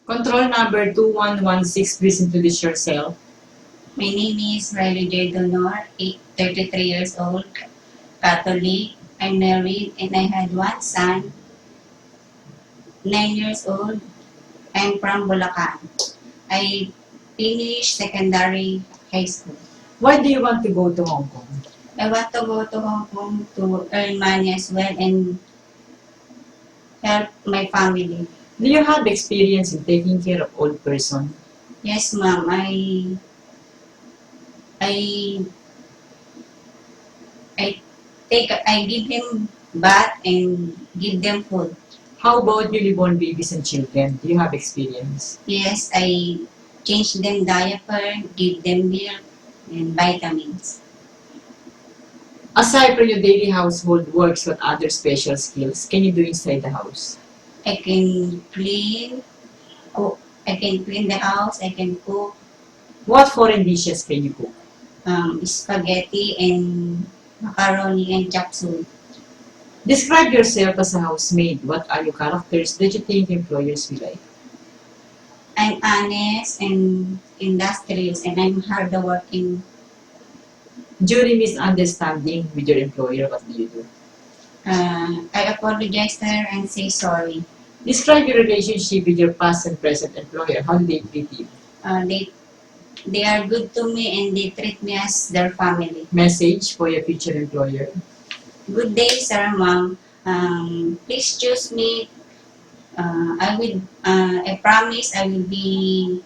Control number 2116, please introduce yourself. My name is Riley J. Donor, 33 years old, Catholic. I'm married and I had one son, 9 years old. I'm from Bulacan. I finished secondary high school. Why do you want to go to Hong Kong? I want to go to Hong Kong to earn money as well and help my family. Do you have experience in taking care of old person? Yes, ma'am. I I give them bath and give them food. How about newborn babies and children? Do you have experience? Yes, I change them diaper, give them milk and vitamins. Aside from your daily household works, what other special skills can you do inside the house? I can clean, cook. I can clean the house. I can cook What foreign dishes can you cook? spaghetti and macaroni and chop suey. Describe yourself as a housemaid. What are your characters that you think employers will like? I'm honest and industrious and I'm hardworking. During misunderstanding with your employer, what do you do? I apologize to her and say sorry. Describe your relationship with your past and present employer. How do they treat you? They are good to me and they treat me as their family. Message for your future employer. Good day, sir, ma'am. Please choose me. I promise I will be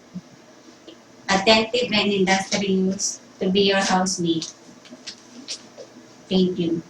attentive and industrious to be your housemaid. Thank you.